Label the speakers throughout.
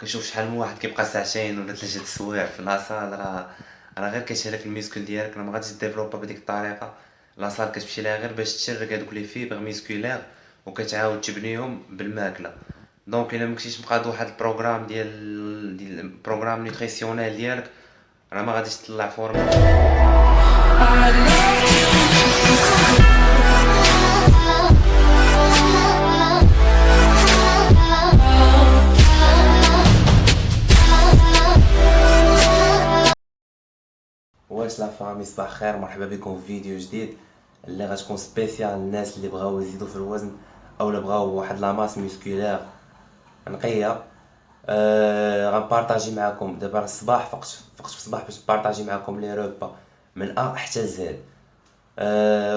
Speaker 1: كنشوف شحال من واحد كيبقى ساعتين ولا 3 السوايع في لاصال، راه غير كيشهلك الميسكل ديالك، راه ما غاديش ديفلوبا بديك الطريقة. لاصال كتمشي ليها غير باش تشرك هادوك لي فيبر ميسكولير وكتعاود تبنيهم بالماكلة. دونك الا مكنتيش مقاد واحد البروغرام ديال بروغرام نيوتريسيونيل ديالك، راه ما غاديش تطلع فورمه. واش لا فامي، صباح خير، مرحبا بكم في فيديو جديد اللي غتكون سبيسيال للناس اللي بغاو يزيدوا في الوزن او اللي بغاو واحد لا ماس ميسكولير نقيه. غنبارطاجي معكم دابا الصباح، فقت في الصباح باش نبارطاجي معكم لي روبا من ا حتى زد.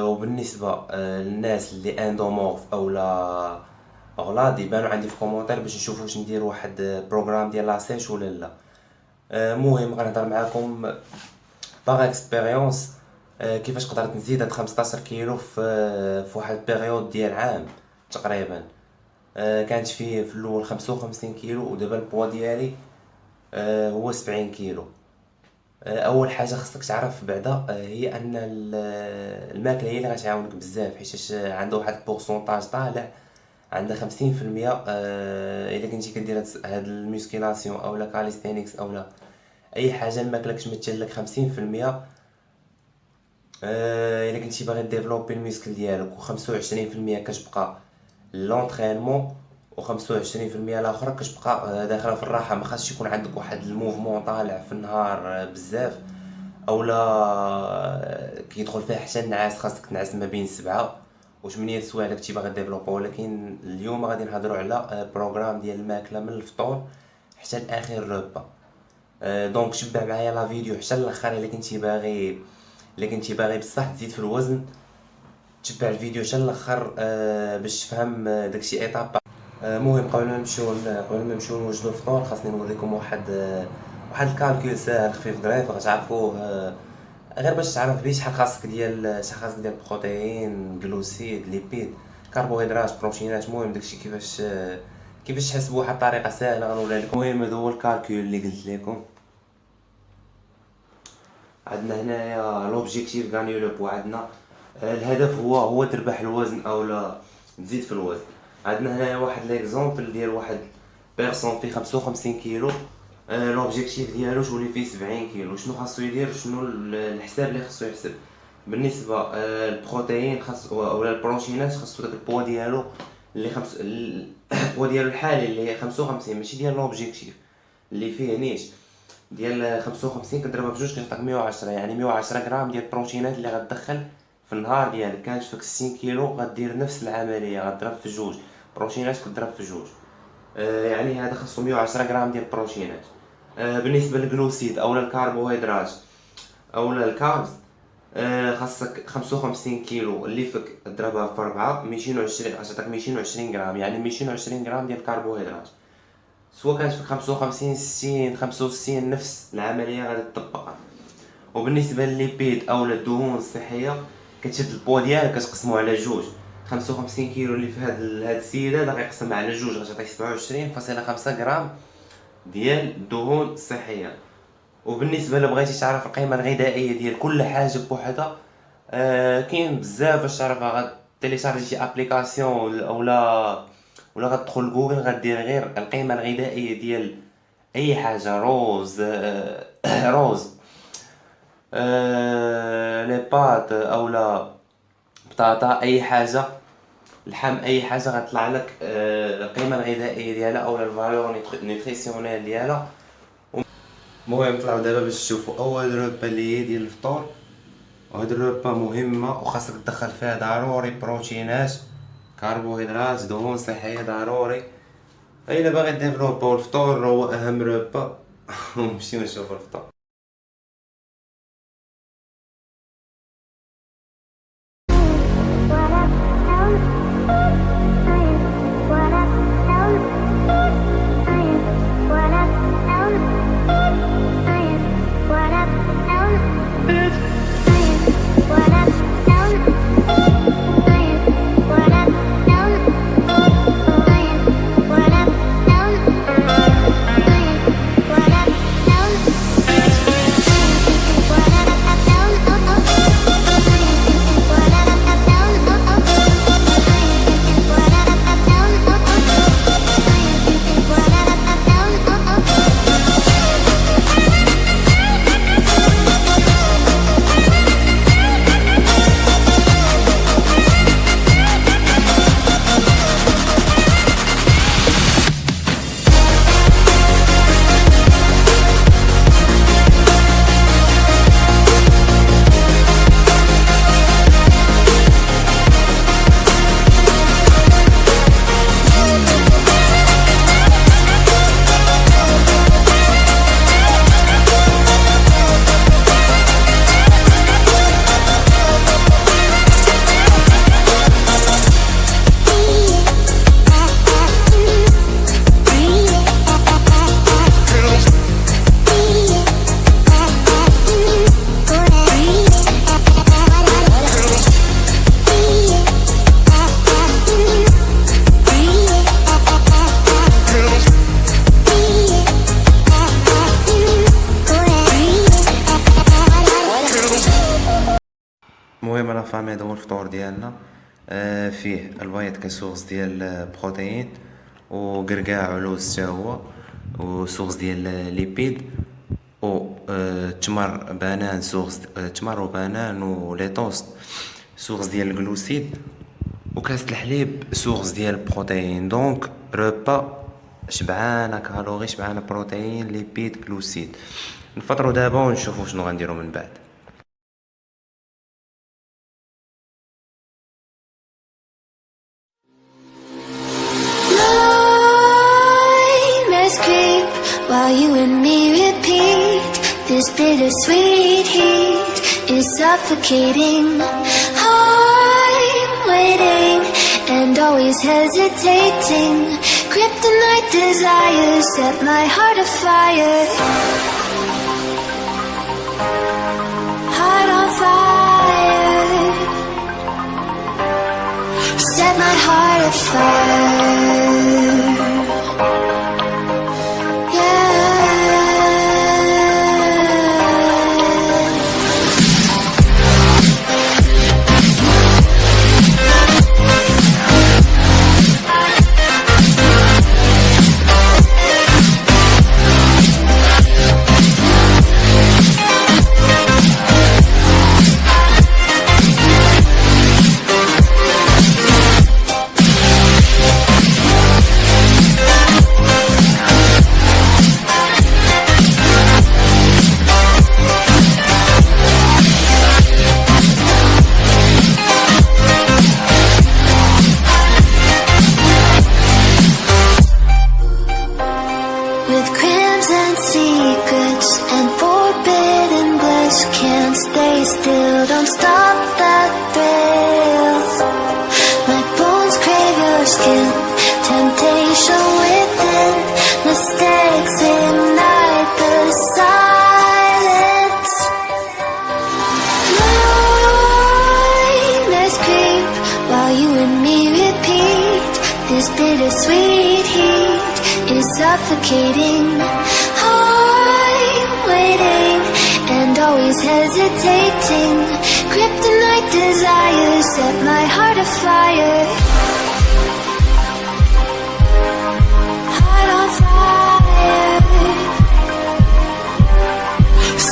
Speaker 1: وبالنسبه للناس اللي اندومورف او لا اغلاض يبانوا عندي في كومونتير باش نشوفوا واش ندير واحد بروغرام ديال لاسيش ولا لا. المهم غنهضر معكم باغ اكسبيريونس كيفاش قدرت نزيد هاد 15 كيلو في واحد البيريود ديال عام تقريبا. كانت فيه في الاول 55 كيلو ودابا البوا ديالي هو 70 كيلو. اول حاجه خصك تعرف بعدا هي ان الماكله هي اللي غتعاونك بزاف، حيت عنده واحد البورسونتاج طالع، عندها 50%. الا كنتي كدير هاد الميسكيلاسيون اولا كاليستينكس اولا اي حاجه الماكله كتمثل لك 50%. الا كنتي باغي ديفلوبي الميسكل ديالك، و25% كتبقى لونطرينمون، و25% الاخرى كتبقى داخله في الراحه. ما خاصش يكون عندك واحد الموفمون طالع في النهار بزاف اولا كيدخل فيه حتى النعاس، خاصك تنعس ما بين 7 و 8 سوايع الا كنتي باغي ديفلوبا. ولكن اليوم غادي نهضروا على بروغرام ديال الماكله من الفطور حتى لاخر روبا. دونك شبع معايا لا فيديو حتى الاخر الا كنتي باغي بصح تزيد في الوزن. تبع الفيديو حتى الاخر باش تفهم داكشي ايطاب. المهم قبل ما نمشيو نوجدوا الفطور، خاصني نوريكم واحد الكالكول ساهل خفيف ظريف غتعرفوه، غير باش تعرف بيه شحال خاصك ديال بروتين، جلوسيد، ليبيد، كربوهيدرات، بروتينات. المهم داكشي كيفاش تحسبوا واحد الطريقه ساهله غنوريها لكم. المهم هذا هو الكالكول اللي قلت لكم. عندنا هنايا لوبجيكتيف غاني لو بو، عندنا الهدف هو تربح الوزن او لا تزيد في الوزن. عندنا هنايا واحد ليكزامبل ديال واحد بيرسون فيه 55 كيلو، لوبجيكتيف ديالو تولي فيه 70 كيلو. شنو خاصو يدير؟ شنو الحساب اللي خاصو يحسب؟ بالنسبه البروتين اولا البروتينات، خاصو داك البوا ديالو اللي البوا ديالو الحالي اللي هي 55، ماشي ديال لوبجيكتيف اللي فيه نيش ديال 55 كضربها بجوج كتعطيك 110. يعني 110 غرام ديال البروتينات اللي غتدخل في النهار ديالك. كانت فيك 60 كيلو غدير نفس العمليه، غضرب في جوج بروتينات كضرب في جوج. يعني هذا خاصو 110 غرام ديال البروتينات. بالنسبه للجلوسيد اولا الكربوهيدرات اولا الكاربز، خاصك 55 كيلو اللي فيك تضربها في 4 220 غتعطيك 220 غرام. يعني 220 غرام ديال الكربوهيدرات، سواء كانت في 55 60 65 نفس العمليه غادي تطبقها. وبالنسبه للليبيد اولا الدهون الصحيه، كتشد البوا ديالك كتقسمو على جوج. 55 كيلو اللي في هاد السيده هذا غيقسم على جوج غتعطيك 27.5 غرام ديال الدهون الصحيه. وبالنسبه الا بغيتي تعرف القيمه الغذائيه ديال كل حاجه بوحدها، كاين بزاف باش تعرفها. غتيليشارجي شي ابليكاسيون ولا غتدخل جوجل غدير غير القيمه الغذائيه ديال اي حاجه، روز روز لي بات اولا بطاطا، اي حاجه لحم، اي حاجه غتطلع لك القيمه الغذائيه ديالها اولا الفالور نيوتريسيونيل ديالها. المهم طلعوا دابا باش تشوفوا اول روبا اللي هي ديال الفطور. وهاد الروبا مهمه وخاصك تدخل فيها ضروري بروتينات، كربوهيدرات، دهون صحيه ضروري. الا باغي ديفلوبو الفطور هو اهم روبا. نمشيو نشوفو الفطور. فامي هذا هو الفطور ديالنا. فيه البيض كسورس ديال بروتين، وقرقاع ولوز حتى هو، وسورس ديال ليبيد، و تمر بانان سورس تمر وبانان ولي توست سورس ديال الجلوسيد، وكاس الحليب سورس ديال بروتين. دونك ريبا شبعانه كالوري، شبعانه بروتين ليبيد جلوسيد. نفطروا دابا ونشوفوا شنو غنديروا من بعد.
Speaker 2: Nightmares creep while you and me repeat. This bittersweet heat is suffocating. I'm waiting and always hesitating. Kryptonite desires set my heart afire. Heart on fire. Set my heart afire. With crimson secrets and forbidden bliss, can't stay still, don't stop that thrill. My bones crave your skin, temptation within, mistakes ignite the silence. Nightmares creep while you and me repeat. This bittersweet heat is suffocating. I'm waiting and always hesitating. Kryptonite desires set my heart afire. Heart on fire.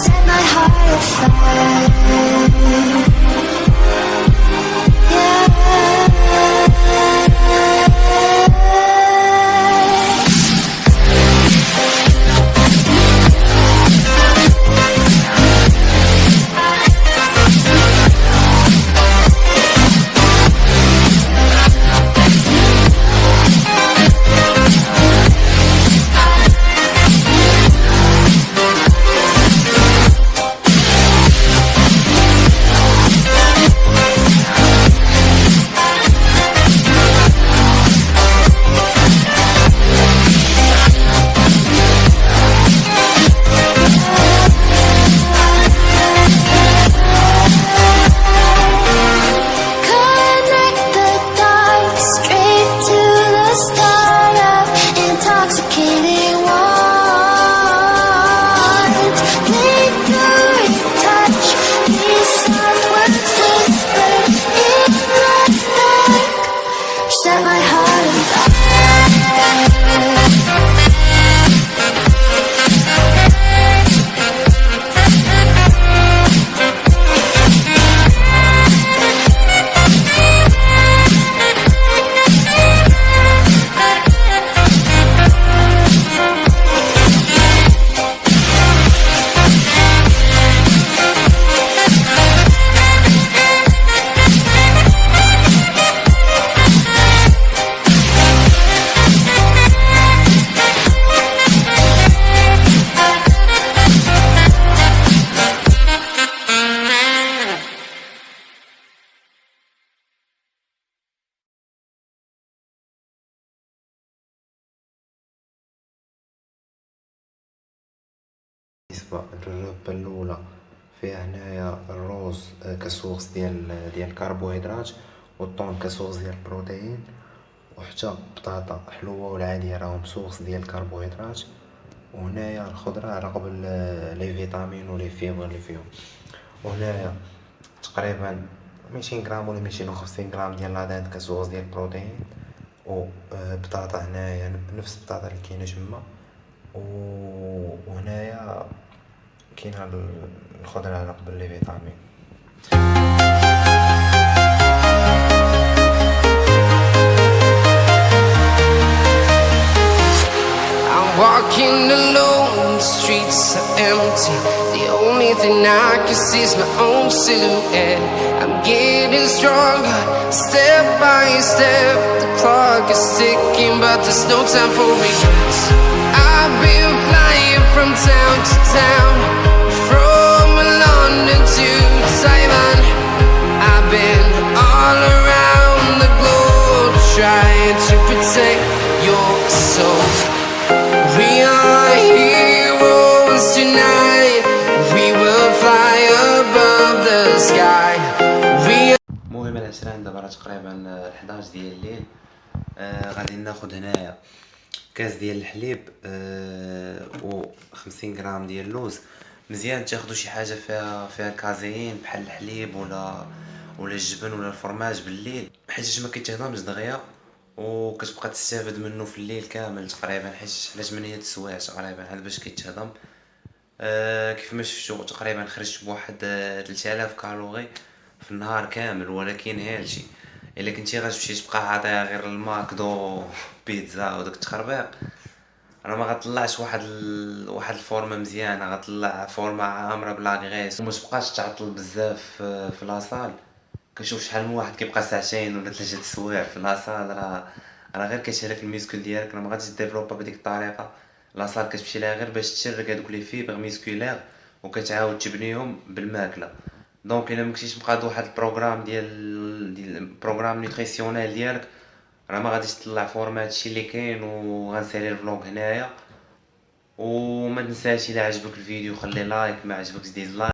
Speaker 2: Set my heart afire.
Speaker 1: بالنسبة للوجبة الأولى فيها هنايا الروز كسورس ديال الكربوهيدرات، والطون كسورس ديال البروتين، وحتى بطاطا حلوة والعادية راهم سورس ديال الكربوهيدرات، وهنايا الخضرة على قبل لي فيتامين ولي فيبر اللي فيهم. وهنايا تقريبا 200 غرام ولا 250 غرام ديال لا داند كتوغز ديال البروتين، و بطاطا هنايا نفس البطاطا اللي كاينه تما، وهنايا كاينه الخضره على قبل لي فيتامين.
Speaker 3: Walking alone, the streets are empty. The only thing I can see is my own silhouette. I'm getting stronger, step by step. The clock is ticking, but there's no time for regrets. I've been flying from town to town, from London to Taiwan. I've been all around the globe, trying to protect your soul. We are heroes tonight. We will fly above the sky.
Speaker 1: المهم العشرين دابا راه تقريبا 11 ديال الليل. غادي ناخد هنايا كاس ديال الحليب و 50 غرام ديال اللوز. مزيان تاخدو شي حاجه فيها كازيين بحال الحليب ولا الجبن ولا الفرماج بالليل، حيت ما كيتهضمش دغيا وكتبقى تستافد منه في الليل كامل تقريبا، حيت 8 السوايع تقريبا هذا باش كيتهضم. كيف ما شفتو تقريبا خرجت بواحد 3000 كالوري في النهار كامل، ولكن هادشي الا كنتي غتمشي تبقى عاطيها غير الماكدو بيتزا وداك التخربيق راه ما غطلعش واحد الفورمه مزيانه، غطلع فورمه عامره بلا غريس وما تبقاش تعطل بزاف في لاصال. كنشوف شحال من واحد كيبقى ساعتين ولا 3 السوايع في لاصال، راه غير كتهلك الميسكل ديالك، راه ما غاديش ديفلوبا بديك الطريقه. لاصال كتمشي لها غير باش تشرك هذوك لي فيبر ميسكولير وكتعاود تبنيهم بالماكله. دونك الا مكنتيش مقاد واحد البروغرام ديال بروغرام نيوتريسيونيل ديالك راه ما غاديش تطلع فورما هادشي اللي كاين. وغنسالي الفلوق هنايا، وما تنساش الا عجبك الفيديو خلي لايك، ما عجبكش ديزلايك.